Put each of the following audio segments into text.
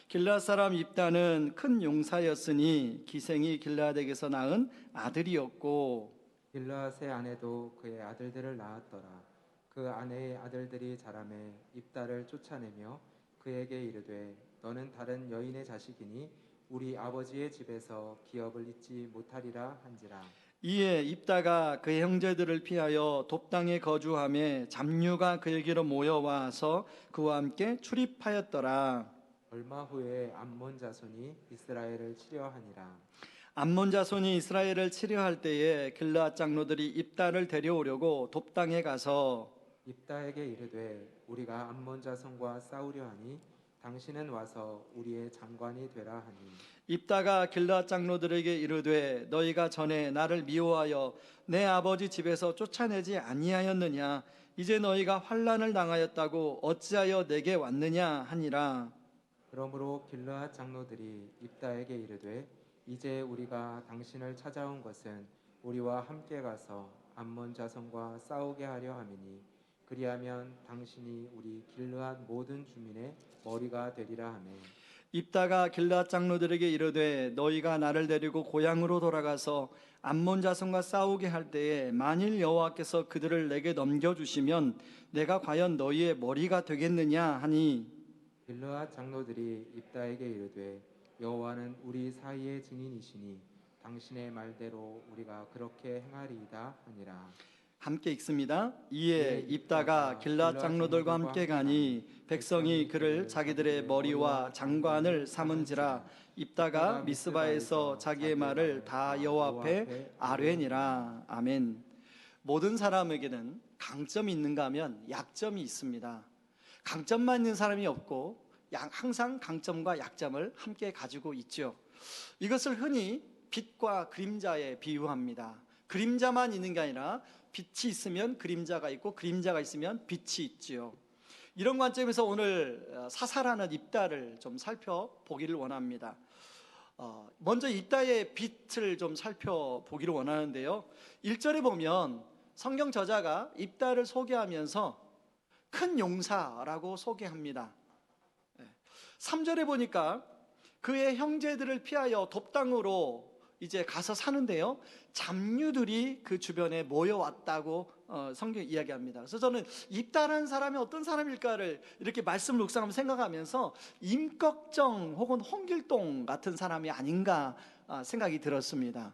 길르앗 사람 입다는 큰 용사였으니 기생이 길르앗에게서 낳은 아들이었고, 길르앗의 아내도 그의 아들들을 낳았더라. 그 아내의 아들들이 자라매 입다를 쫓아내며 그에게 이르되 너는 다른 여인의 자식이니 우리 아버지의 집에서 기업을 잊지 못하리라 한지라. 이에 입다가 그의 형제들을 피하여 돕당에 거주하며 잡류가 그에게로 모여와서 그와 함께 출입하였더라. 얼마 후에 암몬 자손이 이스라엘을 치려하니라. 암몬 자손이 이스라엘을 치려할 때에 길르앗 장로들이 입다를 데려오려고 돕당에 가서 입다에게 이르되 우리가 암몬 자손과 싸우려 하니 당신은 와서 우리의 장관이 되라 하니. 입다가 길르앗 장로들에게 이르되 너희가 전에 나를 미워하여 내 아버지 집에서 쫓아내지 아니하였느냐? 이제 너희가 환난을 당하였다고 어찌하여 내게 왔느냐 하니라. 그러므로 길르앗 장로들이 입다에게 이르되 이제 우리가 당신을 찾아온 것은 우리와 함께 가서 암몬 자손과 싸우게 하려 함이니 그리하면 당신이 우리 길르앗 모든 주민의 머리가 되리라 하매. 입다가 길르앗 장로들에게 이르되 너희가 나를 데리고 고향으로 돌아가서 암몬 자손과 싸우게 할 때에 만일 여호와께서 그들을 내게 넘겨주시면 내가 과연 너희의 머리가 되겠느냐 하니. 길르앗 장로들이 입다에게 이르되 여호와는 우리 사이의 증인이시니 당신의 말대로 우리가 그렇게 행하리이다 하니라. 함께 읽습니다. 이에 입다가 길르앗 장로들과 함께 가니 백성이 그를 자기들의 머리와 장관을 삼은지라. 입다가 미스바에서 자기의 말을 다 여호와 앞에 아뢰니라. 아멘. 모든 사람에게는 강점이 있는가 하면 약점이 있습니다. 강점만 있는 사람이 없고 항상 강점과 약점을 함께 가지고 있죠. 이것을 흔히 빛과 그림자에 비유합니다. 그림자만 있는 게 아니라 빛이 있으면 그림자가 있고 그림자가 있으면 빛이 있지요. 이런 관점에서 오늘 사사라는 입다를 좀 살펴보기를 원합니다. 먼저 입다의 빛을 좀 살펴보기를 원하는데요. 1절에 보면 성경 저자가 입다를 소개하면서 큰 용사라고 소개합니다. 3절에 보니까 그의 형제들을 피하여 돕당으로 이제 가서 사는데요, 잡류들이 그 주변에 모여왔다고 성경이 이야기합니다. 그래서 저는 입다라는 사람이 어떤 사람일까를 이렇게 말씀을 묵상하면서 생각하면서 임꺽정 혹은 홍길동 같은 사람이 아닌가 생각이 들었습니다.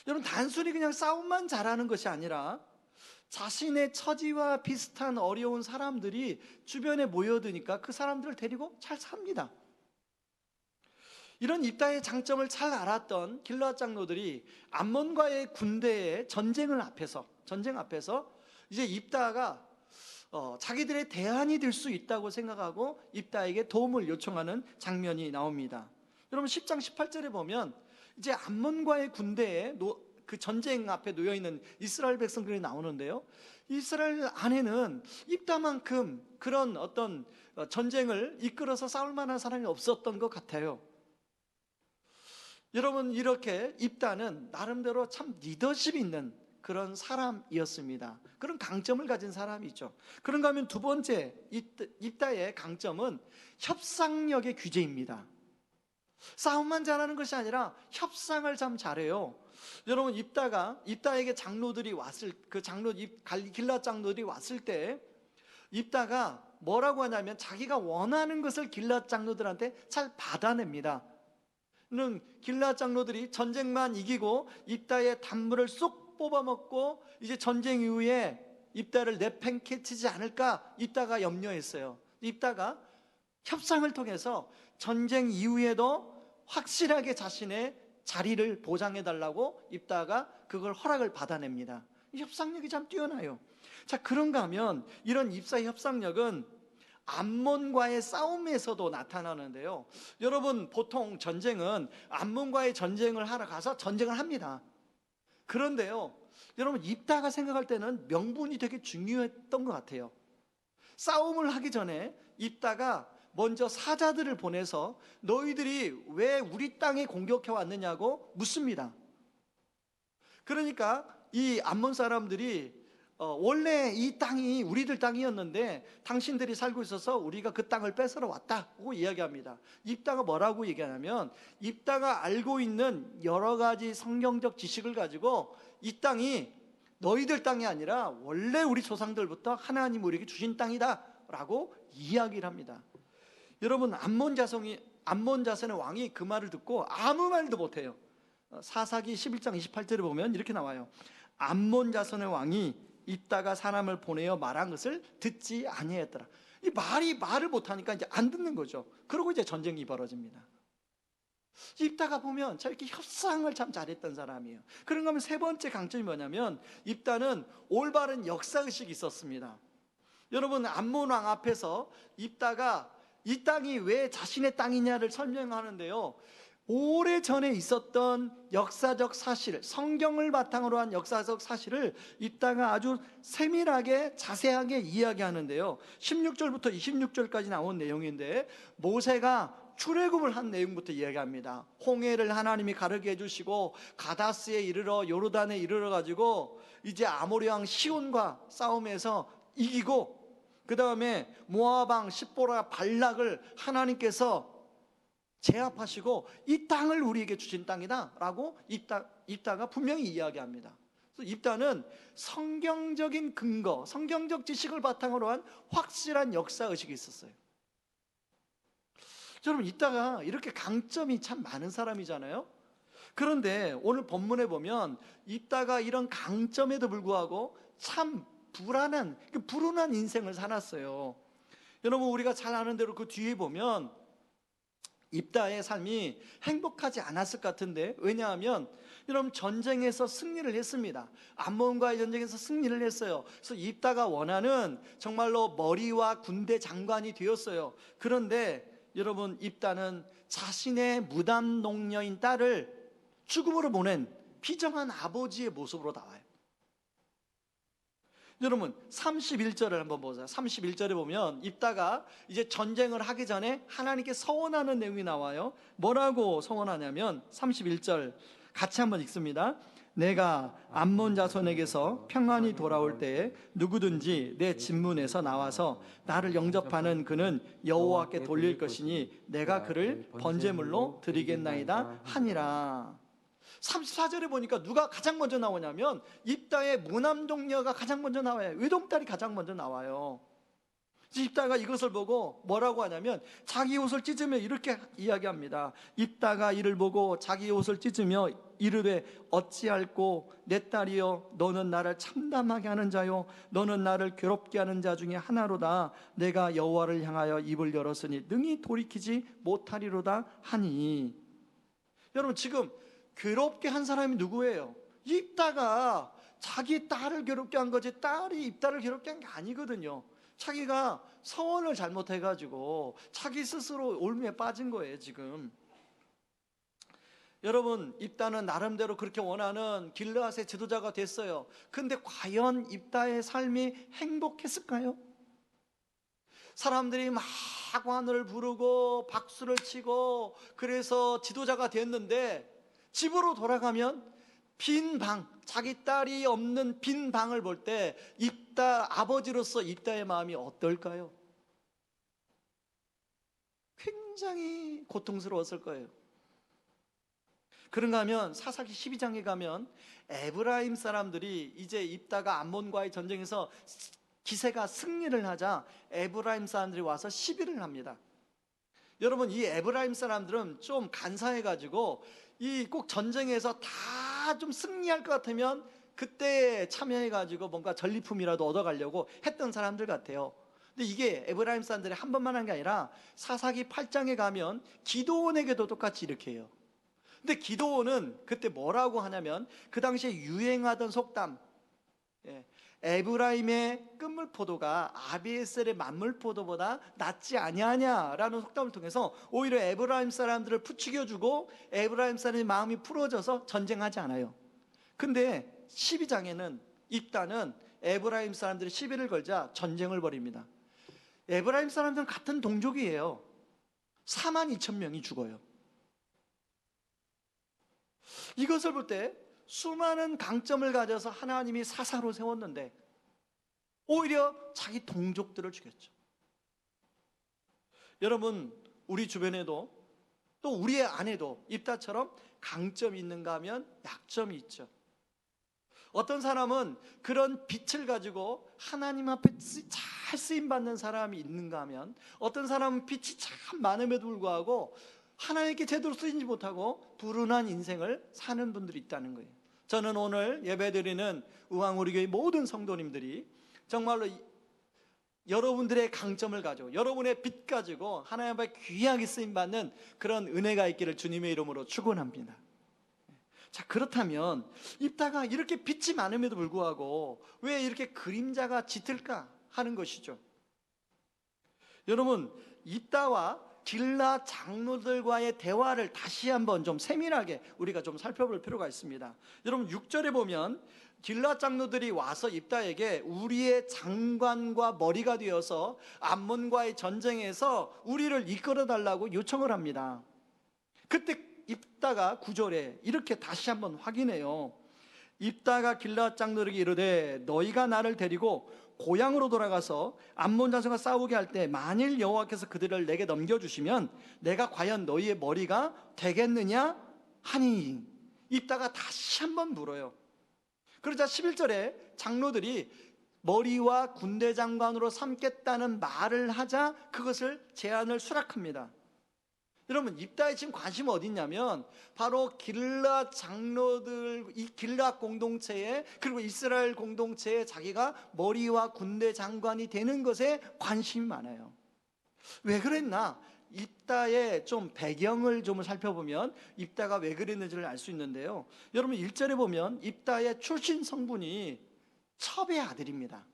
여러분, 단순히 그냥 싸움만 잘하는 것이 아니라 자신의 처지와 비슷한 어려운 사람들이 주변에 모여드니까 그 사람들을 데리고 잘 삽니다. 이런 입다의 장점을 잘 알았던 길르앗 장로들이 암몬과의 군대의 전쟁 앞에서 이제 입다가 자기들의 대안이 될 수 있다고 생각하고 입다에게 도움을 요청하는 장면이 나옵니다. 여러분, 10장 18절에 보면 이제 암몬과의 군대에 그 전쟁 앞에 놓여 있는 이스라엘 백성들이 나오는데요, 이스라엘 안에는 입다만큼 그런 어떤 전쟁을 이끌어서 싸울 만한 사람이 없었던 것 같아요. 여러분, 이렇게 입다는 나름대로 참 리더십 있는 그런 사람이었습니다. 그런 강점을 가진 사람이죠. 그런가 하면 두 번째 입다의 강점은 협상력의 귀재입니다. 싸움만 잘하는 것이 아니라 협상을 참 잘해요. 여러분, 입다에게 장로들이 왔을 길르앗 장로들이 왔을 때 입다가 뭐라고 하냐면 자기가 원하는 것을 길르앗 장로들한테 잘 받아냅니다. 길르앗 장로들이 전쟁만 이기고 입다의 단물을 쏙 뽑아먹고 이제 전쟁 이후에 입다를 내팽개치지 않을까 입다가 염려했어요. 입다가 협상을 통해서 전쟁 이후에도 확실하게 자신의 자리를 보장해달라고 입다가 그걸 허락을 받아냅니다. 협상력이 참 뛰어나요. 자, 그런가 하면 이런 입사의 협상력은 암몬과의 싸움에서도 나타나는데요. 여러분, 보통 전쟁은 암몬과의 전쟁을 하러 가서 전쟁을 합니다. 그런데요, 여러분, 입다가 생각할 때는 명분이 되게 중요했던 것 같아요. 싸움을 하기 전에 입다가 먼저 사자들을 보내서 너희들이 왜 우리 땅에 공격해 왔느냐고 묻습니다. 그러니까 이 암몬 사람들이 원래 이 땅이 우리들 땅이었는데 당신들이 살고 있어서 우리가 그 땅을 뺏으러 왔다고 이야기합니다. 입다가 뭐라고 얘기하냐면, 입다가 알고 있는 여러 가지 성경적 지식을 가지고 이 땅이 너희들 땅이 아니라 원래 우리 조상들부터 하나님 우리에게 주신 땅이다 라고 이야기를 합니다. 여러분, 암몬 자손의 왕이 그 말을 듣고 아무 말도 못해요. 사사기 11장 28절에 보면 이렇게 나와요. 암몬 자손의 왕이 입다가 사람을 보내어 말한 것을 듣지 아니하였더라. 이 말을 못하니까 이제 안 듣는 거죠. 그러고 이제 전쟁이 벌어집니다. 입다가 보면 참 이렇게 협상을 참 잘했던 사람이에요. 그런가 하면 세 번째 강점이 뭐냐면, 입다는 올바른 역사의식이 있었습니다. 여러분, 암몬 왕 앞에서 입다가 이 땅이 왜 자신의 땅이냐를 설명하는데요, 오래전에 있었던 역사적 사실, 성경을 바탕으로 한 역사적 사실을 입다가 아주 세밀하게 자세하게 이야기하는데요, 16절부터 26절까지 나온 내용인데, 모세가 출애굽을 한 내용부터 이야기합니다. 홍해를 하나님이 가르게 해주시고 가다스에 이르러 요르단에 이르러 가지고 이제 아모리 왕 시온과 싸움에서 이기고, 그 다음에 모압 왕 십보라 발락을 하나님께서 제압하시고 이 땅을 우리에게 주신 땅이다 라고 입다가 분명히 이야기합니다. 그래서 입다는 성경적인 근거, 성경적 지식을 바탕으로 한 확실한 역사의식이 있었어요. 여러분, 입다가 이렇게 강점이 참 많은 사람이잖아요. 그런데 오늘 본문에 보면 입다가 이런 강점에도 불구하고 참 불운한 인생을 살았어요. 여러분, 우리가 잘 아는 대로 그 뒤에 보면 입다의 삶이 행복하지 않았을 것 같은데, 왜냐하면 여러분, 전쟁에서 승리를 했습니다. 암몬과의 전쟁에서 승리를 했어요. 그래서 입다가 원하는 정말로 머리와 군대 장관이 되었어요. 그런데 여러분, 입다는 자신의 무담 농녀인 딸을 죽음으로 보낸 비정한 아버지의 모습으로 나와요. 여러분, 31절을 한번 보세요. 31절에 보면 입다가 이제 전쟁을 하기 전에 하나님께 서원하는 내용이 나와요. 뭐라고 서원하냐면 31절 같이 한번 읽습니다. 내가 암몬 자손에게서 평안히 돌아올 때에 누구든지 내 진문에서 나와서 나를 영접하는 그는 여호와께 돌릴 것이니 내가 그를 번제물로 드리겠나이다 하니라. 34절에 보니까 누가 가장 먼저 나오냐면 입다의 무남동녀가 가장 먼저 나와요. 외동딸이 가장 먼저 나와요. 입다가 이것을 보고 뭐라고 하냐면 자기 옷을 찢으며 이렇게 이야기합니다. 입다가 이를 보고 자기 옷을 찢으며 이르되 어찌할꼬 내 딸이여, 너는 나를 참담하게 하는 자요 너는 나를 괴롭게 하는 자 중에 하나로다. 내가 여호와를 향하여 입을 열었으니 능히 돌이키지 못하리로다 하니. 여러분, 지금 괴롭게 한 사람이 누구예요? 입다가 자기 딸을 괴롭게 한 거지 딸이 입다를 괴롭게 한 게 아니거든요. 자기가 서원을 잘못해가지고 자기 스스로 올무에 빠진 거예요 지금. 여러분, 입다는 나름대로 그렇게 원하는 길르앗의 지도자가 됐어요. 근데 과연 입다의 삶이 행복했을까요? 사람들이 막 하관을 부르고 박수를 치고 그래서 지도자가 됐는데 집으로 돌아가면 빈 방, 자기 딸이 없는 빈 방을 볼 때 입다 아버지로서 입다의 마음이 어떨까요? 굉장히 고통스러웠을 거예요. 그런가 하면 사사기 12장에 가면 에브라임 사람들이 이제 입다가 암몬과의 전쟁에서 기세가 승리를 하자 에브라임 사람들이 와서 시비를 합니다. 여러분, 이 에브라임 사람들은 좀 간사해가지고 이 꼭 전쟁에서 다 좀 승리할 것 같으면 그때 참여해가지고 뭔가 전리품이라도 얻어가려고 했던 사람들 같아요. 근데 이게 에브라임 사람들이 한 번만 한 게 아니라 사사기 8장에 가면 기드온에게도 똑같이 이렇게 해요. 근데 기드온은 그때 뭐라고 하냐면 그 당시에 유행하던 속담, 에브라임의 끝물포도가 아비에셀의 만물포도보다 낫지 아니하냐라는 속담을 통해서 오히려 에브라임 사람들을 부추겨주고 에브라임 사람의 마음이 풀어져서 전쟁하지 않아요. 근데 12장에는 입다는 에브라임 사람들이 시비를 걸자 전쟁을 벌입니다. 에브라임 사람들은 같은 동족이에요. 42,000명이 죽어요. 이것을 볼 때 수많은 강점을 가져서 하나님이 사사로 세웠는데 오히려 자기 동족들을 죽였죠. 여러분, 우리 주변에도 또 우리의 안에도 입다처럼 강점이 있는가 하면 약점이 있죠. 어떤 사람은 그런 빛을 가지고 하나님 앞에 잘 쓰임받는 사람이 있는가 하면, 어떤 사람은 빛이 참 많음에도 불구하고 하나님께 제대로 쓰이지 못하고 불운한 인생을 사는 분들이 있다는 거예요. 저는 오늘 예배드리는 우왕우리교회 모든 성도님들이 정말로 여러분들의 강점을 가지고, 여러분의 빛 가지고 하나님 앞에 귀하게 쓰임받는 그런 은혜가 있기를 주님의 이름으로 축원합니다. 자, 그렇다면 입다가 이렇게 빛이 많음에도 불구하고 왜 이렇게 그림자가 짙을까 하는 것이죠. 여러분, 입다와 길라 장로들과의 대화를 다시 한번 좀 세밀하게 우리가 좀 살펴볼 필요가 있습니다. 여러분, 6절에 보면 길라 장로들이 와서 입다에게 우리의 장관과 머리가 되어서 암몬과의 전쟁에서 우리를 이끌어 달라고 요청을 합니다. 그때 입다가 9절에 이렇게 다시 한번 확인해요. 입다가 길라 장로들에게 이르되 너희가 나를 데리고 고향으로 돌아가서 암몬 자손과 싸우게 할 때 만일 여호와께서 그들을 내게 넘겨주시면 내가 과연 너희의 머리가 되겠느냐 하니, 입다가 다시 한번 물어요. 그러자 11절에 장로들이 머리와 군대 장관으로 삼겠다는 말을 하자 그것을 제안을 수락합니다. 여러분, 입다의 지금 관심은 어디 있냐면 바로 길라 장로들, 이 길라 공동체에, 그리고 이스라엘 공동체에 자기가 머리와 군대 장관이 되는 것에 관심이 많아요. 왜 그랬나? 입다의 좀 배경을 좀 살펴보면 입다가 왜 그랬는지를 알 수 있는데요. 여러분, 1절에 보면 입다의 출신 성분이 첩의 아들입니다.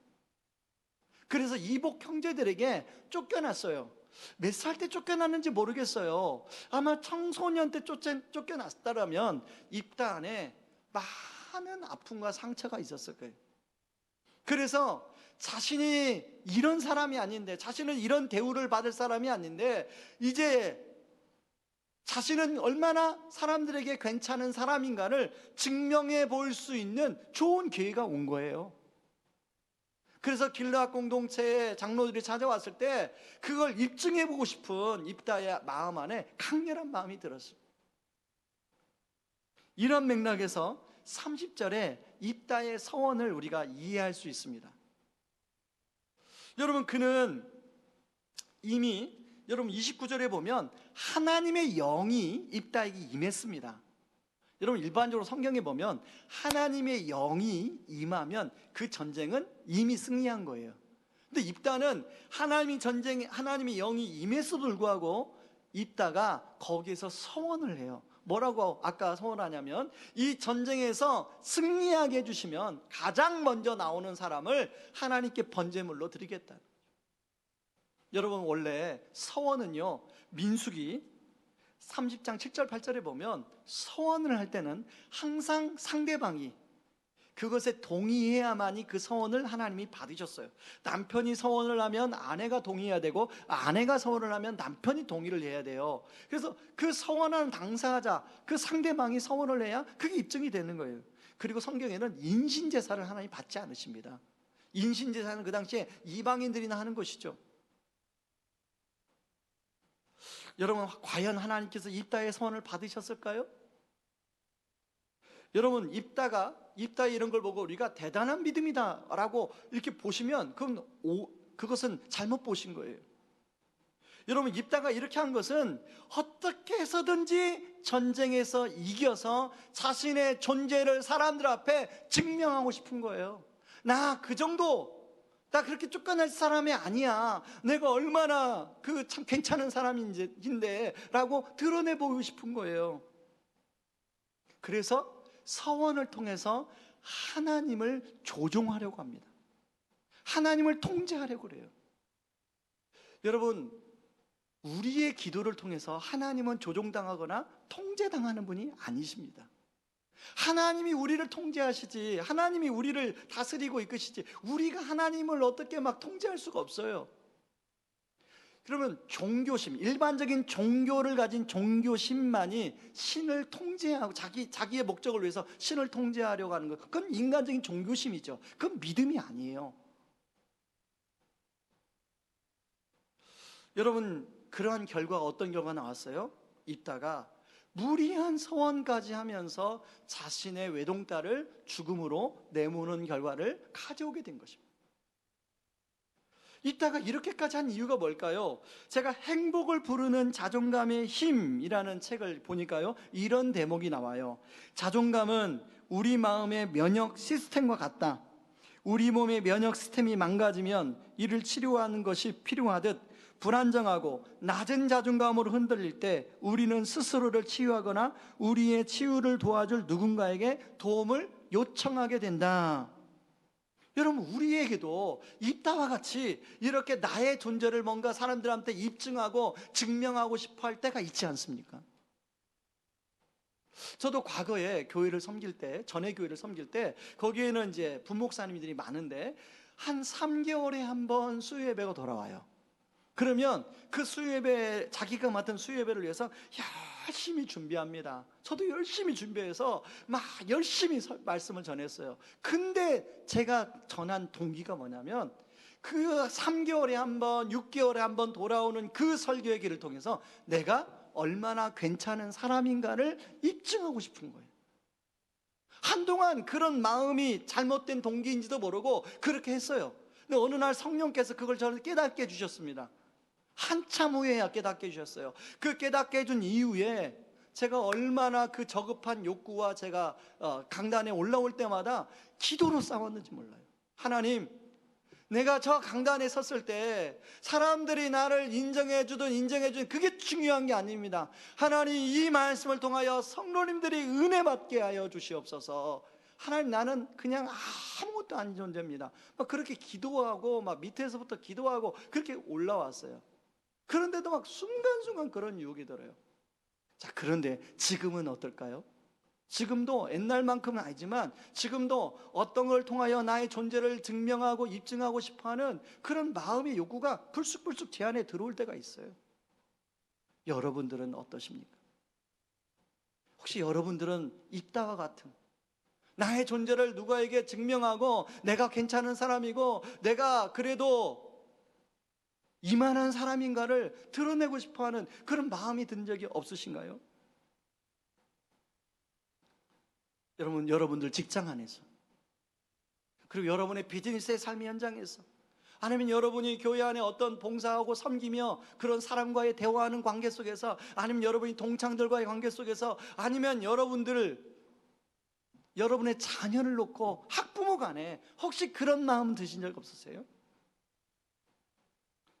그래서 이복 형제들에게 쫓겨났어요. 몇 살 때 쫓겨났는지 모르겠어요. 아마 청소년 때 쫓겨났다면 입다 안에 많은 아픔과 상처가 있었을 거예요. 그래서 자신이 이런 사람이 아닌데, 자신은 이런 대우를 받을 사람이 아닌데, 이제 자신은 얼마나 사람들에게 괜찮은 사람인가를 증명해 볼 수 있는 좋은 기회가 온 거예요. 그래서 길라 공동체의 장로들이 찾아왔을 때 그걸 입증해 보고 싶은 입다의 마음 안에 강렬한 마음이 들었어요. 이런 맥락에서 30절에 입다의 서원을 우리가 이해할 수 있습니다. 여러분, 그는 이미, 여러분 29절에 보면 하나님의 영이 입다에게 임했습니다. 여러분, 일반적으로 성경에 보면 하나님의 영이 임하면 그 전쟁은 이미 승리한 거예요. 근데 입다는 하나님의 영이 임했어도 불구하고 입다가 거기에서 서원을 해요. 뭐라고 아까 서원하냐면, 이 전쟁에서 승리하게 해주시면 가장 먼저 나오는 사람을 하나님께 번제물로 드리겠다. 여러분, 원래 서원은요, 민수기 30장 7절 8절에 보면 서원을 할 때는 항상 상대방이 그것에 동의해야만이 그 서원을 하나님이 받으셨어요. 남편이 서원을 하면 아내가 동의해야 되고, 아내가 서원을 하면 남편이 동의를 해야 돼요. 그래서 그 서원하는 당사자, 그 상대방이 서원을 해야 그게 입증이 되는 거예요. 그리고 성경에는 인신제사를 하나님이 받지 않으십니다. 인신제사는 그 당시에 이방인들이나 하는 것이죠. 여러분, 과연 하나님께서 입다의 서원을 받으셨을까요? 여러분, 입다의 이런 걸 보고 우리가 대단한 믿음이다 라고 이렇게 보시면 그것은 잘못 보신 거예요. 여러분, 입다가 이렇게 한 것은 어떻게 해서든지 전쟁에서 이겨서 자신의 존재를 사람들 앞에 증명하고 싶은 거예요. 나 그렇게 쫓겨날 사람이 아니야. 내가 얼마나 참 괜찮은 사람인데 라고 드러내보고 싶은 거예요. 그래서 서원을 통해서 하나님을 조종하려고 합니다. 하나님을 통제하려고 그래요. 여러분, 우리의 기도를 통해서 하나님은 조종당하거나 통제당하는 분이 아니십니다. 하나님이 우리를 통제하시지, 하나님이 우리를 다스리고 이끄시지, 우리가 하나님을 어떻게 막 통제할 수가 없어요. 그러면 종교심, 일반적인 종교를 가진 종교심만이 신을 통제하고 자기의 목적을 위해서 신을 통제하려고 하는 것, 그건 인간적인 종교심이죠. 그건 믿음이 아니에요. 여러분, 그러한 결과가 어떤 결과가 나왔어요? 입다가 무리한 서원까지 하면서 자신의 외동딸을 죽음으로 내모는 결과를 가져오게 된 것입니다. 입다가 이렇게까지 한 이유가 뭘까요? 제가 행복을 부르는 자존감의 힘이라는 책을 보니까요, 이런 대목이 나와요. 자존감은 우리 마음의 면역 시스템과 같다. 우리 몸의 면역 시스템이 망가지면 이를 치료하는 것이 필요하듯, 불안정하고 낮은 자존감으로 흔들릴 때 우리는 스스로를 치유하거나 우리의 치유를 도와줄 누군가에게 도움을 요청하게 된다. 여러분, 우리에게도 입다와 같이 이렇게 나의 존재를 뭔가 사람들한테 입증하고 증명하고 싶어 할 때가 있지 않습니까? 저도 과거에 교회를 섬길 때, 전에 교회를 섬길 때, 거기에는 이제 부목사님들이 많은데 한 3개월에 한 번 수요예배가 돌아와요. 그러면 그 수요예배, 자기가 맡은 수요예배를 위해서 열심히 준비합니다. 저도 열심히 준비해서 막 열심히 말씀을 전했어요. 근데 제가 전한 동기가 뭐냐면, 그 3개월에 한 번, 6개월에 한 번 돌아오는 그 설교의 길을 통해서 내가 얼마나 괜찮은 사람인가를 입증하고 싶은 거예요. 한동안 그런 마음이 잘못된 동기인지도 모르고 그렇게 했어요. 근데 어느 날 성령께서 그걸 저를 깨닫게 해주셨습니다. 한참 후에야 깨닫게 해주셨어요. 그 깨닫게 해준 이후에 제가 얼마나 그 저급한 욕구와 제가 강단에 올라올 때마다 기도로 싸웠는지 몰라요. 하나님, 내가 저 강단에 섰을 때 사람들이 나를 인정해주든 인정해주든 그게 중요한 게 아닙니다. 하나님, 이 말씀을 통하여 성도님들이 은혜 받게 하여 주시옵소서. 하나님, 나는 그냥 아무것도 아닌 존재입니다. 막 그렇게 기도하고 막 밑에서부터 기도하고 그렇게 올라왔어요. 그런데도 막 순간순간 그런 유혹이 들어요. 자, 그런데 지금은 어떨까요? 지금도 옛날만큼은 아니지만 지금도 어떤 걸 통하여 나의 존재를 증명하고 입증하고 싶어하는 그런 마음의 욕구가 불쑥불쑥 제 안에 들어올 때가 있어요. 여러분들은 어떠십니까? 혹시 여러분들은 입다와 같은 나의 존재를 누구에게 증명하고 내가 괜찮은 사람이고 내가 그래도 이만한 사람인가를 드러내고 싶어하는 그런 마음이 든 적이 없으신가요? 여러분들 직장 안에서, 그리고 여러분의 비즈니스의 삶의 현장에서, 아니면 여러분이 교회 안에 어떤 봉사하고 섬기며 그런 사람과의 대화하는 관계 속에서, 아니면 여러분이 동창들과의 관계 속에서, 아니면 여러분의 자녀를 놓고 학부모 간에 혹시 그런 마음 드신 적 없으세요?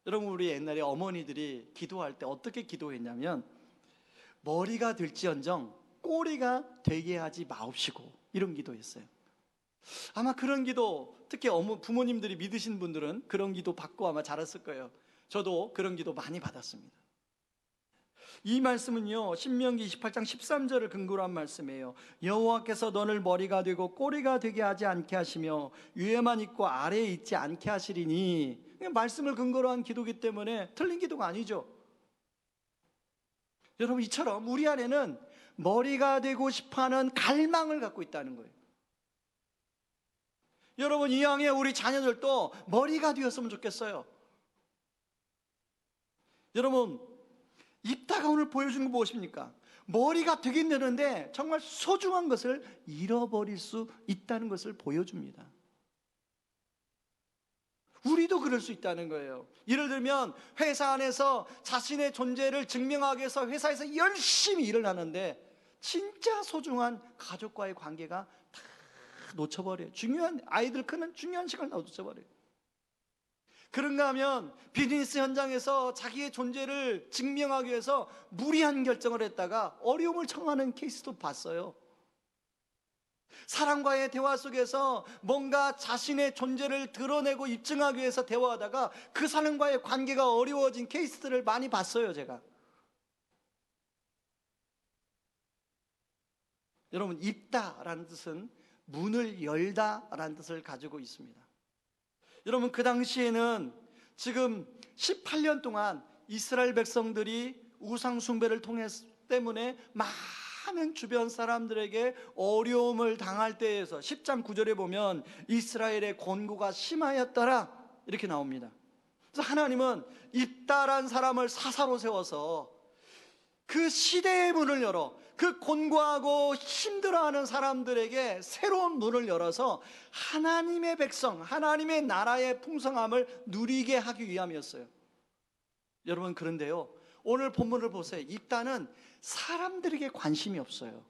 여러분, 우리 옛날에 어머니들이 기도할 때 어떻게 기도했냐면, 머리가 될지언정 꼬리가 되게 하지 마옵시고, 이런 기도했어요. 아마 그런 기도, 특히 부모님들이 믿으신 분들은 그런 기도 받고 아마 자랐을 거예요. 저도 그런 기도 많이 받았습니다. 이 말씀은요, 신명기 28장 13절을 근거로 한 말씀이에요. 여호와께서 너를 머리가 되고 꼬리가 되게 하지 않게 하시며 위에만 있고 아래에 있지 않게 하시리니, 말씀을 근거로 한 기도이기 때문에 틀린 기도가 아니죠. 여러분, 이처럼 우리 안에는 머리가 되고 싶어하는 갈망을 갖고 있다는 거예요. 여러분, 이왕에 우리 자녀들도 머리가 되었으면 좋겠어요. 여러분, 입다가 오늘 보여준 거 무엇입니까? 머리가 되긴 되는데 정말 소중한 것을 잃어버릴 수 있다는 것을 보여줍니다. 우리도 그럴 수 있다는 거예요. 예를 들면 회사 안에서 자신의 존재를 증명하기 위해서 회사에서 열심히 일을 하는데 진짜 소중한 가족과의 관계가 다 놓쳐버려요. 중요한, 아이들 크는 중요한 시간을 다 놓쳐버려요. 그런가 하면 비즈니스 현장에서 자기의 존재를 증명하기 위해서 무리한 결정을 했다가 어려움을 청하는 케이스도 봤어요. 사람과의 대화 속에서 뭔가 자신의 존재를 드러내고 입증하기 위해서 대화하다가 그 사람과의 관계가 어려워진 케이스들을 많이 봤어요, 제가. 여러분, 입다라는 뜻은 문을 열다라는 뜻을 가지고 있습니다. 여러분, 그 당시에는 지금 18년 동안 이스라엘 백성들이 우상 숭배를 때문에 많은 주변 사람들에게 어려움을 당할 때에서 10장 9절에 보면 이스라엘의 곤고가 심하였더라, 이렇게 나옵니다. 그래서 하나님은 입다란 사람을 사사로 세워서 그 시대의 문을 열어 그 곤고하고 힘들어하는 사람들에게 새로운 문을 열어서 하나님의 백성, 하나님의 나라의 풍성함을 누리게 하기 위함이었어요. 여러분, 그런데요, 오늘 본문을 보세요. 입다는 사람들에게 관심이 없어요.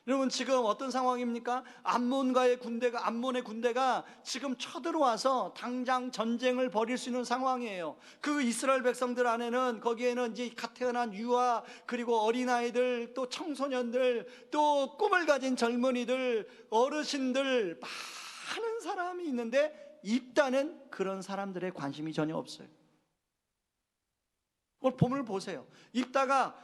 여러분, 지금 어떤 상황입니까? 암몬의 군대가 지금 쳐들어와서 당장 전쟁을 벌일 수 있는 상황이에요. 그 이스라엘 백성들 안에는, 거기에는 이제 갓 태어난 유아, 그리고 어린아이들, 또 청소년들, 또 꿈을 가진 젊은이들, 어르신들, 많은 사람이 있는데 입다는 그런 사람들의 관심이 전혀 없어요. 오늘 본문을 보세요. 입다가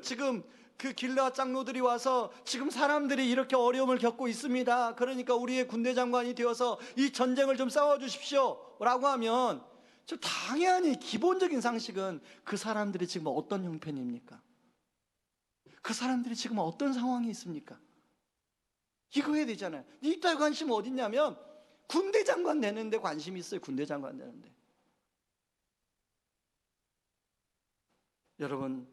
지금 그 길르앗 장로들이 와서 지금 사람들이 이렇게 어려움을 겪고 있습니다. 그러니까 우리의 군대 장관이 되어서 이 전쟁을 좀 싸워주십시오 라고 하면, 저 당연히 기본적인 상식은 그 사람들이 지금 어떤 형편입니까? 그 사람들이 지금 어떤 상황이 있습니까? 이거 해야 되잖아요. 입다의 관심은 어딨냐면 군대 장관 되는데 관심이 있어요. 군대 장관 되는데. 여러분,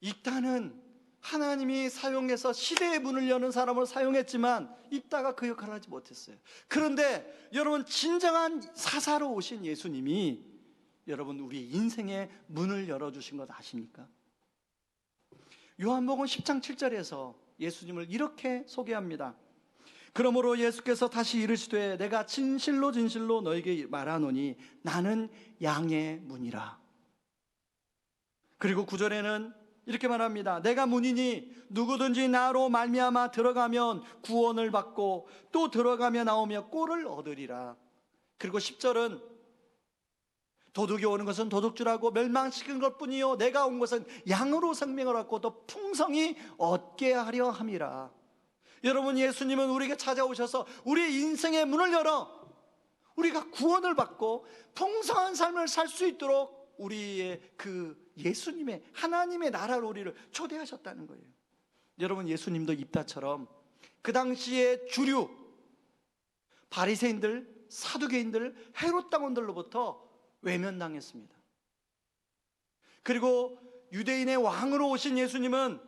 입다는 하나님이 사용해서 시대의 문을 여는 사람을 사용했지만 입다가 그 역할을 하지 못했어요. 그런데 여러분, 진정한 사사로 오신 예수님이 여러분 우리 인생의 문을 열어주신 것 아십니까? 요한복음 10장 7절에서 예수님을 이렇게 소개합니다. 그러므로 예수께서 다시 이르시되 내가 진실로 진실로 너에게 말하노니 나는 양의 문이라. 그리고 9절에는 이렇게 말합니다. 내가 문이니 누구든지 나로 말미암아 들어가면 구원을 받고 또 들어가며 나오며 꼴을 얻으리라. 그리고 10절은 도둑이 오는 것은 도둑질하고 멸망시키는 것뿐이요 내가 온 것은 양으로 생명을 얻고 또 풍성히 얻게 하려 함이라. 여러분, 예수님은 우리에게 찾아오셔서 우리의 인생의 문을 열어 우리가 구원을 받고 풍성한 삶을 살 수 있도록 우리의 그 예수님의 하나님의 나라로 우리를 초대하셨다는 거예요. 여러분, 예수님도 입다처럼 그 당시의 주류 바리새인들, 사두개인들, 헤롯 당원들로부터 외면당했습니다. 그리고 유대인의 왕으로 오신 예수님은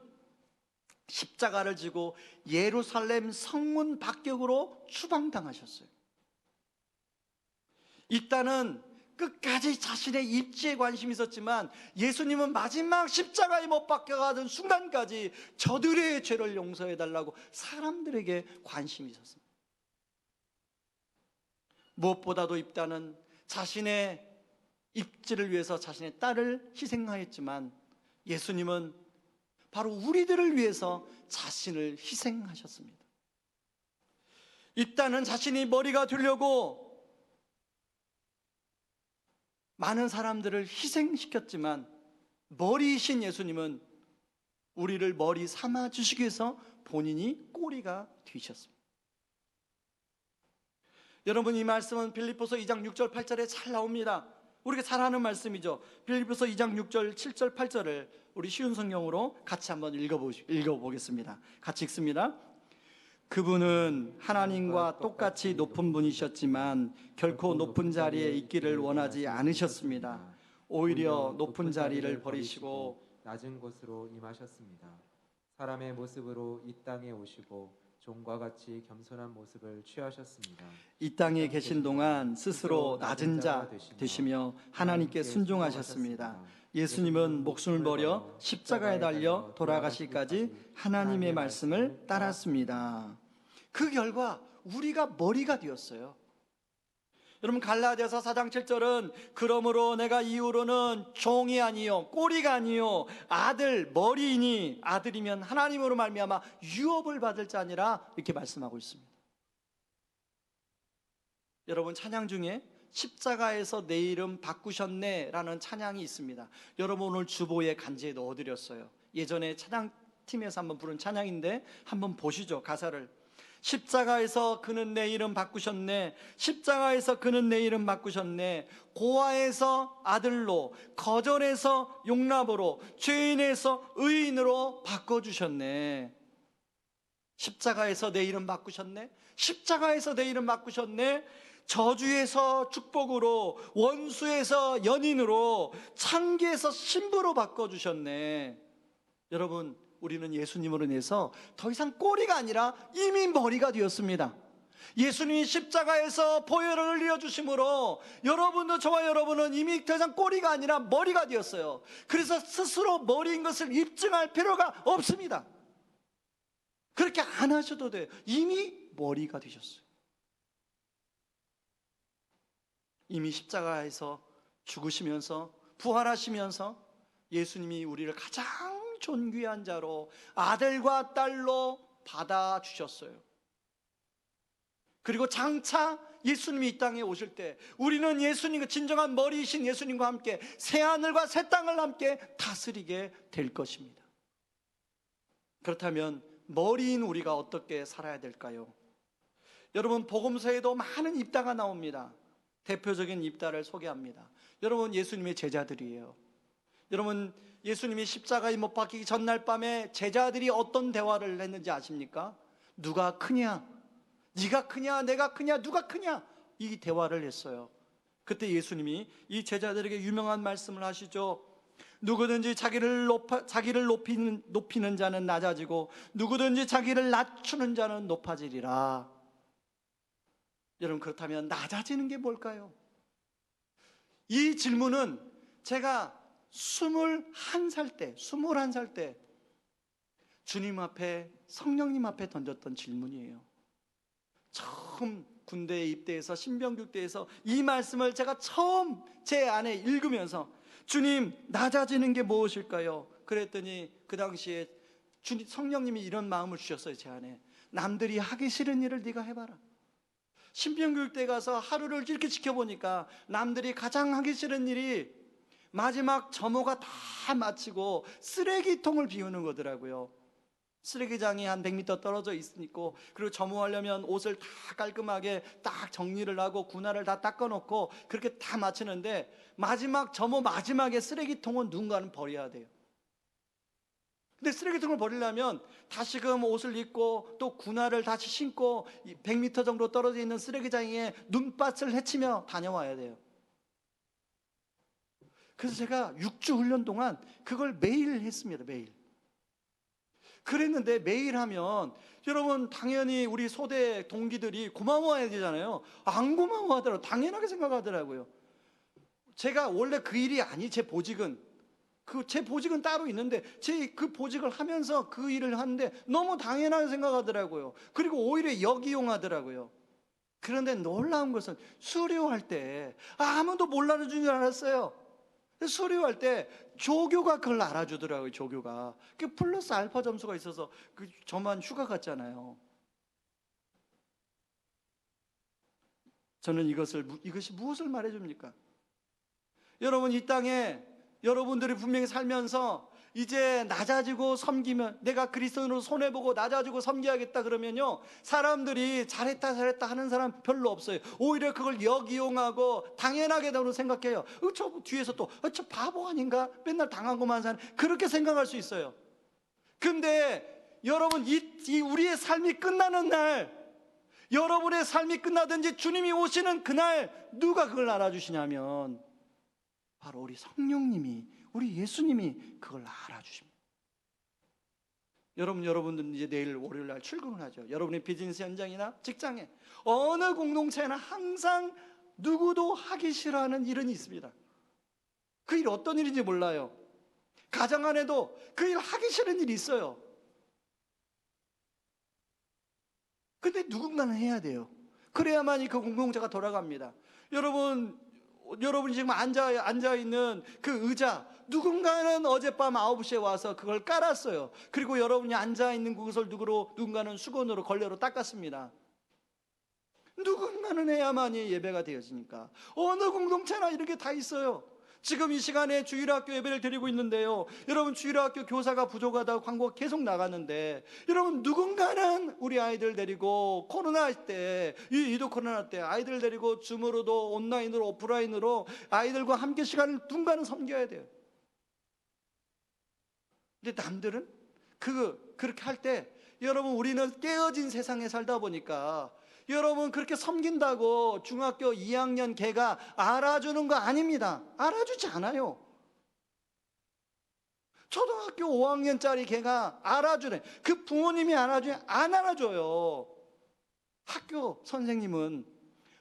십자가를 지고 예루살렘 성문 밖역으로 추방당하셨어요. 입다는 끝까지 자신의 입지에 관심이 있었지만 예수님은 마지막 십자가에 못 박혀가던 순간까지 저들의 죄를 용서해달라고 사람들에게 관심이 있었습니다. 무엇보다도 입다는 자신의 입지를 위해서 자신의 딸을 희생하였지만 예수님은 바로 우리들을 위해서 자신을 희생하셨습니다. 입다는 자신이 머리가 되려고 많은 사람들을 희생시켰지만 머리이신 예수님은 우리를 머리 삼아 주시기 위해서 본인이 꼬리가 되셨습니다. 여러분, 이 말씀은 빌립보서 2장 6절 8절에 잘 나옵니다. 우리가 잘 아는 말씀이죠. 빌립보서 2장 6절 7절 8절을 우리 쉬운 성경으로 같이 한번 읽어보겠습니다. 같이 읽습니다. 그분은 하나님과 똑같이 높은 분이셨지만 결코 높은 자리에 있기를 원하지 않으셨습니다. 오히려 높은 자리를 버리시고 낮은 곳으로 임하셨습니다. 사람의 모습으로 이 땅에 오시고 종과 같이 겸손한 모습을 취하셨습니다. 이 땅에 계신 동안 스스로 낮은 자 되시며 하나님께 순종하셨습니다. 예수님은 목숨을 버려 십자가에 달려 돌아가시기까지 하나님의 말씀을 따랐습니다. 그 결과 우리가 머리가 되었어요. 여러분, 갈라디아서 4장 7절은 그러므로 내가 이후로는 종이 아니요 꼬리가 아니요 아들 머리이니 아들이면 하나님으로 말미암아 유업을 받을 자니라 이렇게 말씀하고 있습니다. 여러분, 찬양 중에 십자가에서 내 이름 바꾸셨네 라는 찬양이 있습니다. 여러분, 오늘 주보에 간지에 넣어드렸어요. 예전에 찬양팀에서 한번 부른 찬양인데 한번 보시죠. 가사를. 십자가에서 그는 내 이름 바꾸셨네. 십자가에서 그는 내 이름 바꾸셨네. 고아에서 아들로, 거절에서 용납으로, 죄인에서 의인으로 바꿔주셨네. 십자가에서 내 이름 바꾸셨네. 십자가에서 내 이름 바꾸셨네. 저주에서 축복으로, 원수에서 연인으로, 창기에서 신부로 바꿔주셨네. 여러분, 우리는 예수님으로 인해서 더 이상 꼬리가 아니라 이미 머리가 되었습니다. 예수님이 십자가에서 보혈을 흘려주심으로 여러분도, 저와 여러분은 이미 더 이상 꼬리가 아니라 머리가 되었어요. 그래서 스스로 머리인 것을 입증할 필요가 없습니다. 그렇게 안 하셔도 돼요. 이미 머리가 되셨어요. 이미 십자가에서 죽으시면서 부활하시면서 예수님이 우리를 가장 존귀한 자로, 아들과 딸로 받아주셨어요. 그리고 장차 예수님이 이 땅에 오실 때 우리는 예수님과, 진정한 머리이신 예수님과 함께 새하늘과 새 땅을 함께 다스리게 될 것입니다. 그렇다면 머리인 우리가 어떻게 살아야 될까요? 여러분, 복음서에도 많은 입다가 나옵니다. 대표적인 입다를 소개합니다. 여러분, 예수님의 제자들이에요. 여러분, 예수님이 십자가에 못 박히기 전날 밤에 제자들이 어떤 대화를 했는지 아십니까? 누가 크냐? 네가 크냐? 내가 크냐? 누가 크냐? 이 대화를 했어요. 그때 예수님이 이 제자들에게 유명한 말씀을 하시죠. 누구든지 자기를 높이는 자는 낮아지고 누구든지 자기를 낮추는 자는 높아지리라. 여러분, 그렇다면 낮아지는 게 뭘까요? 이 질문은 제가 21살 때 주님 앞에, 성령님 앞에 던졌던 질문이에요. 처음 군대에 입대해서 신병교대에서 이 말씀을 제가 처음 제 안에 읽으면서, 주님, 낮아지는 게 무엇일까요? 그랬더니 그 당시에 주님, 성령님이 이런 마음을 주셨어요. 제 안에. 남들이 하기 싫은 일을 네가 해봐라. 신병교육대 가서 하루를 이렇게 지켜보니까 남들이 가장 하기 싫은 일이 마지막 점호가 다 마치고 쓰레기통을 비우는 거더라고요. 쓰레기장이 한 100m 떨어져 있으니까, 그리고 점호하려면 옷을 다 깔끔하게 딱 정리를 하고 군화를 다 닦아놓고 그렇게 다 마치는데, 마지막 점호 마지막에 쓰레기통은 누군가는 버려야 돼요. 근데 쓰레기통을 버리려면 다시금 옷을 입고 또 군화를 다시 신고 100m 정도 떨어져 있는 쓰레기장에 눈밭을 헤치며 다녀와야 돼요. 그래서 제가 6주 훈련 동안 그걸 매일 했습니다. 매일. 그랬는데 매일 하면 여러분, 당연히 우리 소대 동기들이 고마워해야 되잖아요. 안 고마워하더라고요. 당연하게 생각하더라고요. 제가 원래 그 일이 아니, 제 보직은 제 보직은 따로 있는데 제 그 보직을 하면서 그 일을 하는데 너무 당연하게 생각하더라고요. 그리고 오히려 역이용하더라고요. 그런데 놀라운 것은 수료할 때 아무도 몰라주는 줄 알았어요. 수료할 때 조교가 그걸 알아주더라고요. 조교가. 그 플러스 알파 점수가 있어서 저만 휴가 갔잖아요. 저는 이것이 무엇을 말해줍니까? 여러분, 이 땅에 여러분들이 분명히 살면서 이제 낮아지고 섬기면, 내가 그리스도인으로 손해보고 낮아지고 섬겨야겠다 그러면요, 사람들이 잘했다 하는 사람 별로 없어요. 오히려 그걸 역이용하고 당연하게 생각해요. 저 뒤에서 또 저 바보 아닌가? 맨날 당하고만 사는, 그렇게 생각할 수 있어요. 근데 여러분, 우리의 삶이 끝나는 날, 여러분의 삶이 끝나든지 주님이 오시는 그날 누가 그걸 알아주시냐면 바로 우리 성령님이, 우리 예수님이 그걸 알아주십니다. 여러분들은 이제 내일 월요일 날 출근을 하죠. 여러분의 비즈니스 현장이나 직장에, 어느 공동체나 항상 누구도 하기 싫어하는 일은 있습니다. 그 일 어떤 일인지 몰라요. 가정 안에도 그 일 하기 싫은 일이 있어요. 근데 누군가는 해야 돼요. 그래야만이 그 공동체가 돌아갑니다. 여러분이 지금 앉아있는 그 의자, 누군가는 어젯밤 9시에 와서 그걸 깔았어요. 그리고 여러분이 앉아있는 그것을 누군가는 수건으로, 걸레로 닦았습니다. 누군가는 해야만이 예배가 되어지니까. 어느 공동체나 이렇게 다 있어요. 지금 이 시간에 주일학교 예배를 드리고 있는데요, 여러분, 주일학교 교사가 부족하다고 광고가 계속 나가는데, 여러분, 누군가는 우리 아이들 데리고 코로나 때, 이도 코로나 때 아이들 데리고 줌으로도 온라인으로 오프라인으로 아이들과 함께 시간을 누군가는 섬겨야 돼요. 근데 남들은 그렇게 할 때, 여러분, 우리는 깨어진 세상에 살다 보니까 여러분, 그렇게 섬긴다고 중학교 2학년 걔가 알아주는 거 아닙니다. 알아주지 않아요. 초등학교 5학년짜리 걔가 알아주네. 그 부모님이 알아주냐? 안 알아줘요. 학교 선생님은,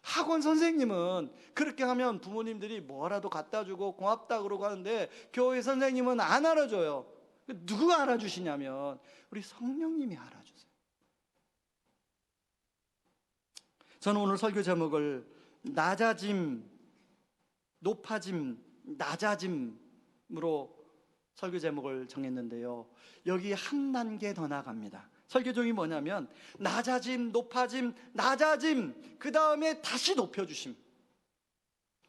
학원 선생님은 그렇게 하면 부모님들이 뭐라도 갖다 주고 고맙다 그러고 하는데, 교회 선생님은 안 알아줘요. 누구가 알아주시냐면 우리 성령님이 알아주세요. 저는 오늘 설교 제목을 낮아짐, 높아짐, 낮아짐으로 설교 제목을 정했는데요, 여기 한 단계 더 나갑니다. 설교 종이 뭐냐면 낮아짐, 높아짐, 낮아짐, 그 다음에 다시 높여주심.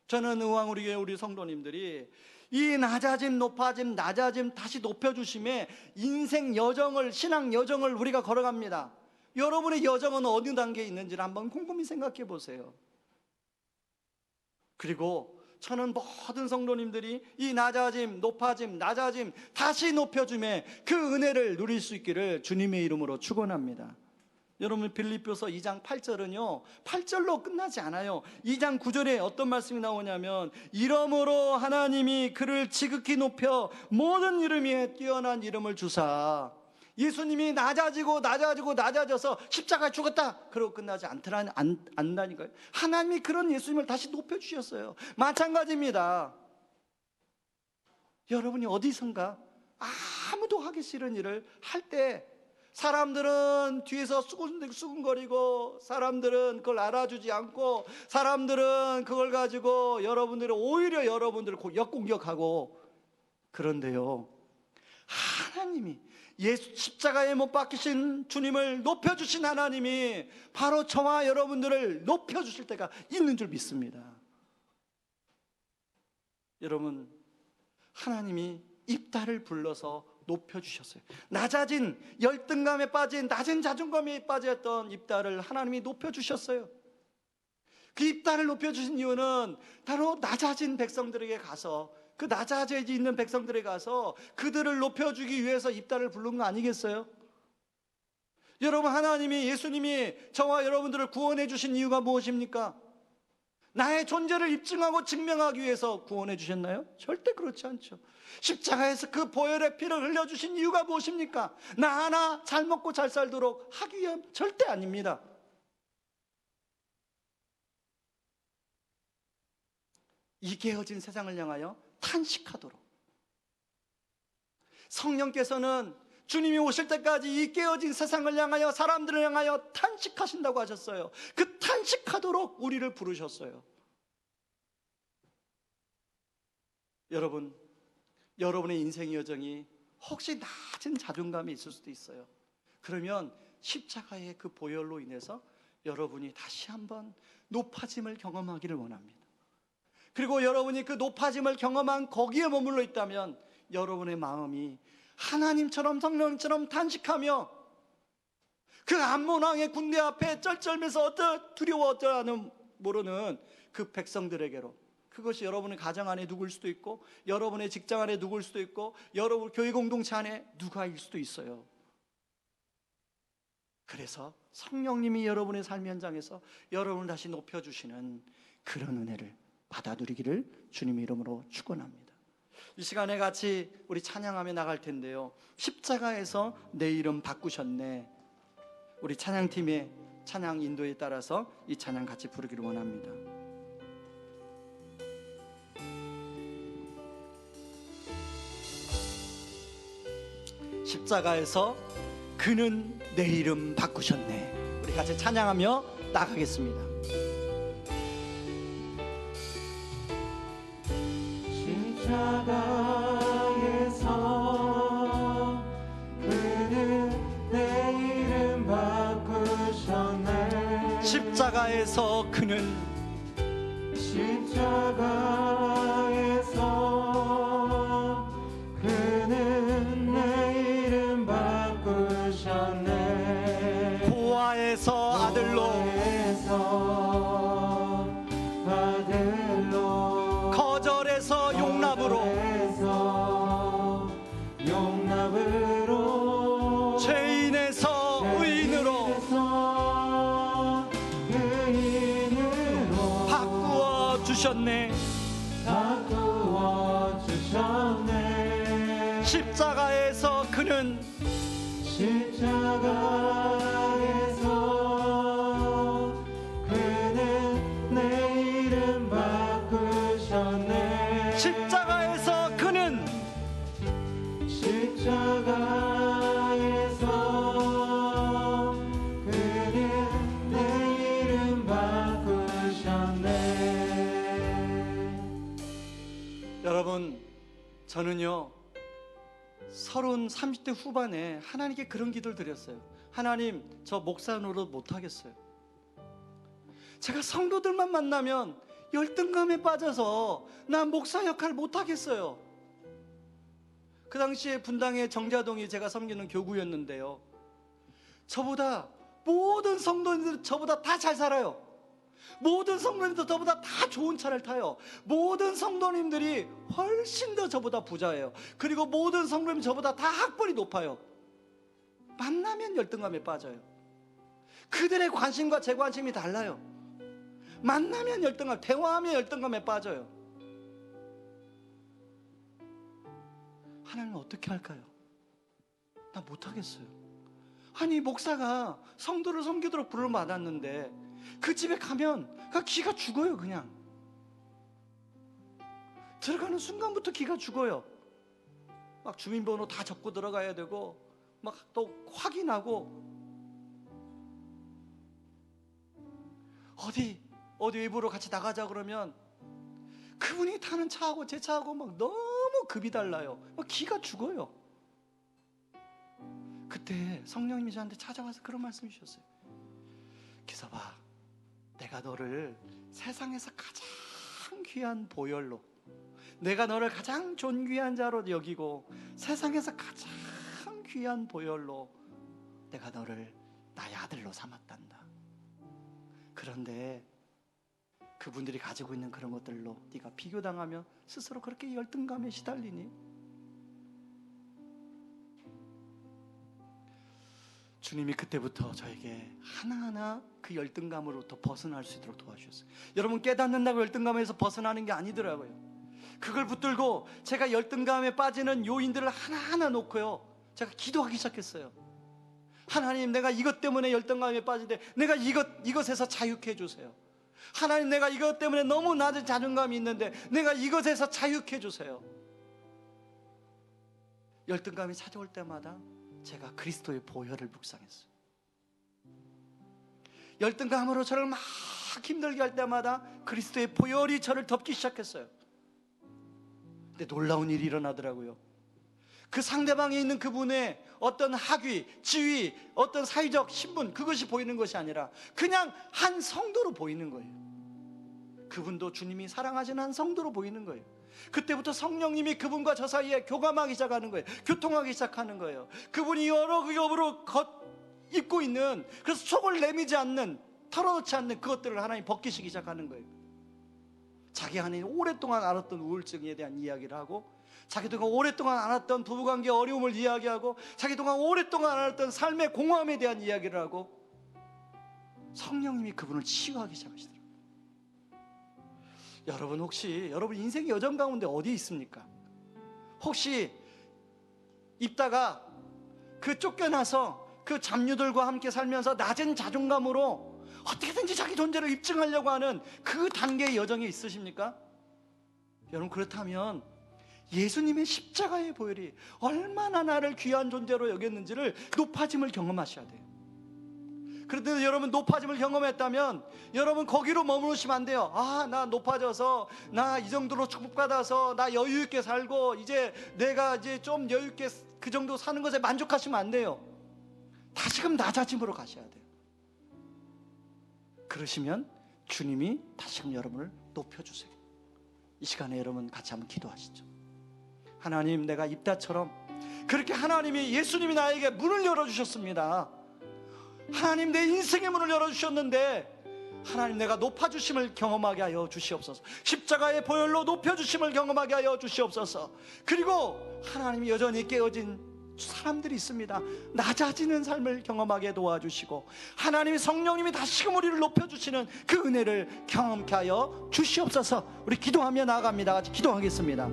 저는 의왕 우리 교회 우리 성도님들이 이 낮아짐, 높아짐, 낮아짐, 다시 높여주심에 인생 여정을, 신앙 여정을 우리가 걸어갑니다. 여러분의 여정은 어느 단계에 있는지를 한번 곰곰이 생각해 보세요. 그리고 저는 모든 성도님들이 이 낮아짐, 높아짐, 낮아짐, 다시 높여줌에 그 은혜를 누릴 수 있기를 주님의 이름으로 축원합니다. 여러분, 빌립보서 2장 8절은요 8절로 끝나지 않아요. 2장 9절에 어떤 말씀이 나오냐면, 이러므로 하나님이 그를 지극히 높여 모든 이름 위에 뛰어난 이름을 주사. 예수님이 낮아져서 십자가에 죽었다 그러고 끝나지 않다니까요. 하나님이 그런 예수님을 다시 높여주셨어요. 마찬가지입니다. 여러분이 어디선가 아무도 하기 싫은 일을 할 때 사람들은 뒤에서 수근거리고, 사람들은 그걸 알아주지 않고, 사람들은 그걸 가지고 오히려 여러분들을 역공격하고, 그런데요, 하나님이 예수 십자가에 못 박히신 주님을 높여주신 하나님이 바로 저와 여러분들을 높여주실 때가 있는 줄 믿습니다. 여러분, 하나님이 입다를 불러서 높여주셨어요. 낮아진, 열등감에 빠진, 낮은 자존감에 빠졌던 입다를 하나님이 높여주셨어요. 그 입다를 높여주신 이유는 바로 낮아진 백성들에게 가서, 그 낮아져 있는 백성들에 가서 그들을 높여주기 위해서 입다를 부른 거 아니겠어요? 여러분, 하나님이, 예수님이 저와 여러분들을 구원해 주신 이유가 무엇입니까? 나의 존재를 입증하고 증명하기 위해서 구원해 주셨나요? 절대 그렇지 않죠. 십자가에서 그 보혈의 피를 흘려주신 이유가 무엇입니까? 나 하나 잘 먹고 잘 살도록 하기 위함? 절대 아닙니다. 이 깨어진 세상을 향하여 탄식하도록, 성령께서는 주님이 오실 때까지 이 깨어진 세상을 향하여, 사람들을 향하여 탄식하신다고 하셨어요. 그 탄식하도록 우리를 부르셨어요. 여러분, 여러분의 인생 여정이 혹시 낮은 자존감이 있을 수도 있어요. 그러면 십자가의 그 보혈로 인해서 여러분이 다시 한번 높아짐을 경험하기를 원합니다. 그리고 여러분이 그 높아짐을 경험한 거기에 머물러 있다면 여러분의 마음이 하나님처럼, 성령처럼 탄식하며 그 암몬왕의 군대 앞에 쩔쩔매서 두려워하는 모르는 그 백성들에게로, 그것이 여러분의 가정 안에 누구일 수도 있고, 여러분의 직장 안에 누구일 수도 있고, 여러분 교회 공동체 안에 누가일 수도 있어요. 그래서 성령님이 여러분의 삶 현장에서 여러분을 다시 높여주시는 그런 은혜를 받아 누리기를 주님의 이름으로 축원합니다. 이 시간에 같이 우리 찬양하며 나갈 텐데요, 십자가에서 내 이름 바꾸셨네. 우리 찬양팀의 찬양 인도에 따라서 이 찬양 같이 부르기를 원합니다. 십자가에서 그는 내 이름 바꾸셨네. 우리 같이 찬양하며 나가겠습니다. 십자가에서 그는 내 이름 바꾸셨네. 십자가에서 그는, 십자가에서 그는 내 이름 바꾸셨네. 고아에서 아들로, 거절에서 용납으로, 죄인에서 의인으로, 주셨네. 다 구워주셨네. 십자가에서 그는 십자가에서 그는 내 이름 바꾸셨네. 십자가에서 그는 십자가에서 그는 내 이름 바꾸셨네. 여러분, 저는요 30대 후반에 하나님께 그런 기도를 드렸어요. 하나님, 저 목사 노릇 못하겠어요. 제가 성도들만 만나면 열등감에 빠져서 난 목사 역할 못하겠어요. 그 당시에 분당의 정자동이 제가 섬기는 교구였는데요, 저보다 모든 성도님들 저보다 다 잘 살아요. 모든 성도님들 저보다 다 좋은 차를 타요. 모든 성도님들이 훨씬 더 저보다 부자예요. 그리고 모든 성도님 저보다 다 학벌이 높아요. 만나면 열등감에 빠져요. 그들의 관심과 제 관심이 달라요. 만나면 열등감, 대화하면 열등감에 빠져요. 하나님은 어떻게 할까요? 나 못하겠어요. 아니, 목사가 성도를 섬기도록 부름을 받았는데 그 집에 가면 기가 죽어요. 그냥 들어가는 순간부터 기가 죽어요. 막 주민번호 다 적고 들어가야 되고, 막 또 확인하고, 어디 외부로 같이 나가자 그러면 그분이 타는 차하고 제 차하고 막 너무 급이 달라요. 막 기가 죽어요. 그때 성령님이 저한테 찾아와서 그런 말씀 주셨어요. 기사봐, 내가 너를 세상에서 가장 귀한 보혈로, 내가 너를 가장 존귀한 자로 여기고 세상에서 가장 귀한 보혈로 내가 너를 나의 아들로 삼았단다. 그런데 그분들이 가지고 있는 그런 것들로 네가 비교당하면 스스로 그렇게 열등감에 시달리니? 주님이 그때부터 저에게 하나하나 그 열등감으로부터 벗어날 수 있도록 도와주셨어요. 여러분, 깨닫는다고 열등감에서 벗어나는 게 아니더라고요. 그걸 붙들고 제가 열등감에 빠지는 요인들을 하나하나 놓고요, 제가 기도하기 시작했어요. 하나님, 내가 이것 때문에 열등감에 빠지는데 내가 이것에서 자유케 해주세요. 하나님, 내가 이것 때문에 너무 낮은 자존감이 있는데 내가 이것에서 자유케 해주세요. 열등감이 찾아올 때마다 제가 그리스도의 보혈을 묵상했어요. 열등감으로 저를 막 힘들게 할 때마다 그리스도의 보혈이 저를 덮기 시작했어요. 근데 놀라운 일이 일어나더라고요. 그 상대방에 있는 그분의 어떤 학위, 지위, 어떤 사회적 신분, 그것이 보이는 것이 아니라 그냥 한 성도로 보이는 거예요. 그분도 주님이 사랑하시는 한 성도로 보이는 거예요. 그때부터 성령님이 그분과 저 사이에 교감하기 시작하는 거예요. 교통하기 시작하는 거예요. 그분이 여러 겹으로 입고 있는, 그래서 속을 내미지 않는, 털어놓지 않는 그것들을 하나님 벗기시기 시작하는 거예요. 자기 안에 오랫동안 알았던 우울증에 대한 이야기를 하고, 자기 동안 오랫동안 알았던 부부관계 어려움을 이야기하고, 자기 동안 오랫동안 알았던 삶의 공허함에 대한 이야기를 하고, 성령님이 그분을 치유하기 시작하시더라고요. 여러분, 혹시 여러분 인생의 여정 가운데 어디 있습니까? 혹시 입다가 그 쫓겨나서 그 잡류들과 함께 살면서 낮은 자존감으로 어떻게든지 자기 존재를 입증하려고 하는 그 단계의 여정에 있으십니까? 여러분, 그렇다면 예수님의 십자가의 보혈이 얼마나 나를 귀한 존재로 여겼는지를 높아짐을 경험하셔야 돼요. 그런데 여러분, 높아짐을 경험했다면 여러분 거기로 머무르시면 안 돼요. 아, 나 높아져서 나 이 정도로 축복받아서 나 여유 있게 살고 이제 내가 이제 좀 여유 있게 그 정도 사는 것에 만족하시면 안 돼요. 다시금 낮아짐으로 가셔야 돼요. 그러시면 주님이 다시금 여러분을 높여주세요. 이 시간에 여러분 같이 한번 기도하시죠. 하나님, 내가 입다처럼 그렇게 하나님이, 예수님이 나에게 문을 열어주셨습니다. 하나님, 내 인생의 문을 열어주셨는데 하나님, 내가 높아주심을 경험하게 하여 주시옵소서. 십자가의 보혈로 높여주심을 경험하게 하여 주시옵소서. 그리고 하나님이 여전히 깨어진 사람들이 있습니다. 낮아지는 삶을 경험하게 도와주시고 하나님의 성령님이 다시금 우리를 높여주시는 그 은혜를 경험케 하여 주시옵소서. 우리 기도하며 나아갑니다. 같이 기도하겠습니다.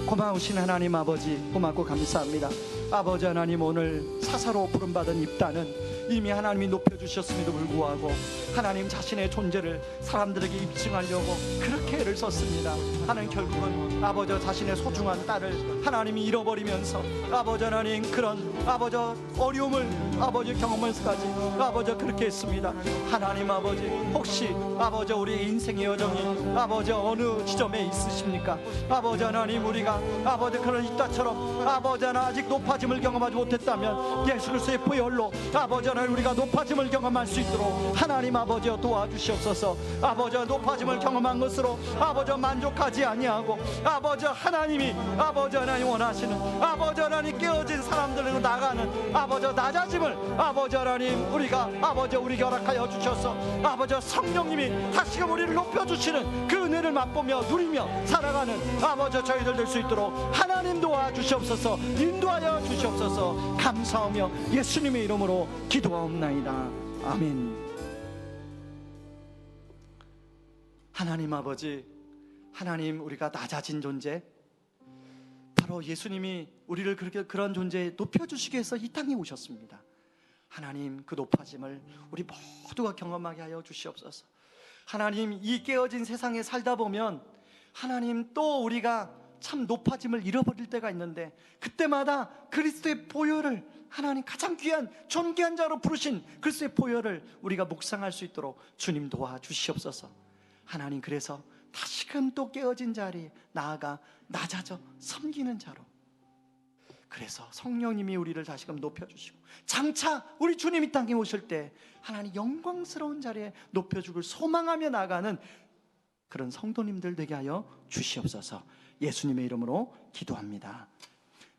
고마우신 하나님 아버지, 고맙고 감사합니다. 아버지 하나님, 오늘 사사로 부름받은 입다는 이미 하나님이 높여주셨음에도 불구하고 하나님 자신의 존재를 사람들에게 입증하려고 그렇게 애를 썼습니다. 하나님, 결국은 아버지 자신의 소중한 딸을 하나님이 잃어버리면서 아버지 하나님 그런 아버지 어려움을 아버지 경험할까지 아버지 그렇게 했습니다. 하나님 아버지, 혹시 아버지 우리의 인생의 여정이 아버지 어느 지점에 있으십니까? 아버지 하나님, 우리가 아버지 그런 입다처럼 아버지 하나 아직 높아짐을 경험하지 못했다면 예수 그리스도의 보혈로 아버지 하나님 우리가 높아짐을 경험할 수 있도록 하나님 아버지 도와주시옵소서. 아버지 높아짐을 경험한 것으로 아버지 만족하지 아니하고 아버지 하나님이 아버지 하나님 원하시는 아버지 하나님 깨어진 사람들로 나가는 아버지 낮아짐을 아버지 하나님 우리가 아버지 우리 허락하여 주셔서 아버지 성령님이 다시금 우리를 높여주시는 그 은혜를 맛보며 누리며 살아가는 아버지 저희들 될 수 있도록 하나님 도와주시옵소서. 인도하여 주시옵소서. 감사하며 예수님의 이름으로 기도하옵나이다. 아멘. 하나님 아버지, 하나님 우리가 낮아진 존재, 바로 예수님이 우리를 그렇게 그런 존재에 높여주시기 위해서 이 땅에 오셨습니다. 하나님, 그 높아짐을 우리 모두가 경험하게 하여 주시옵소서. 하나님, 이 깨어진 세상에 살다 보면 하나님 또 우리가 참 높아짐을 잃어버릴 때가 있는데, 그때마다 그리스도의 보혈을 하나님 가장 귀한 존귀한 자로 부르신 그리스도의 보혈을 우리가 묵상할 수 있도록 주님 도와주시옵소서. 하나님, 그래서 다시금 또 깨어진 자리에 나아가 낮아져 섬기는 자로, 그래서 성령님이 우리를 다시금 높여주시고 장차 우리 주님 이 땅에 오실 때 하나님 영광스러운 자리에 높여주길 소망하며 나가는 그런 성도님들 되게 하여 주시옵소서. 예수님의 이름으로 기도합니다.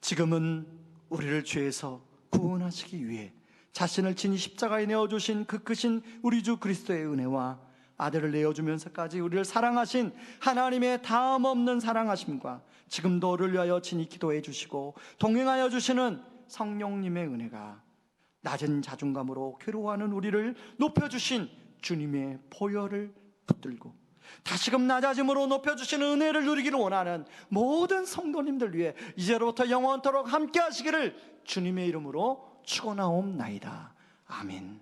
지금은 우리를 죄에서 구원하시기 위해 자신을 친히 십자가에 내어주신 그 크신 우리 주 그리스도의 은혜와 아들을 내어주면서까지 우리를 사랑하신 하나님의 다음없는 사랑하심과 지금도 우리를 위하여 친히 기도해 주시고 동행하여 주시는 성령님의 은혜가 낮은 자존감으로 괴로워하는 우리를 높여주신 주님의 보혈을 붙들고 다시금 낮아짐으로 높여주시는 은혜를 누리기를 원하는 모든 성도님들 위해 이제로부터 영원토록 함께 하시기를 주님의 이름으로 축원하옵나이다. 아멘.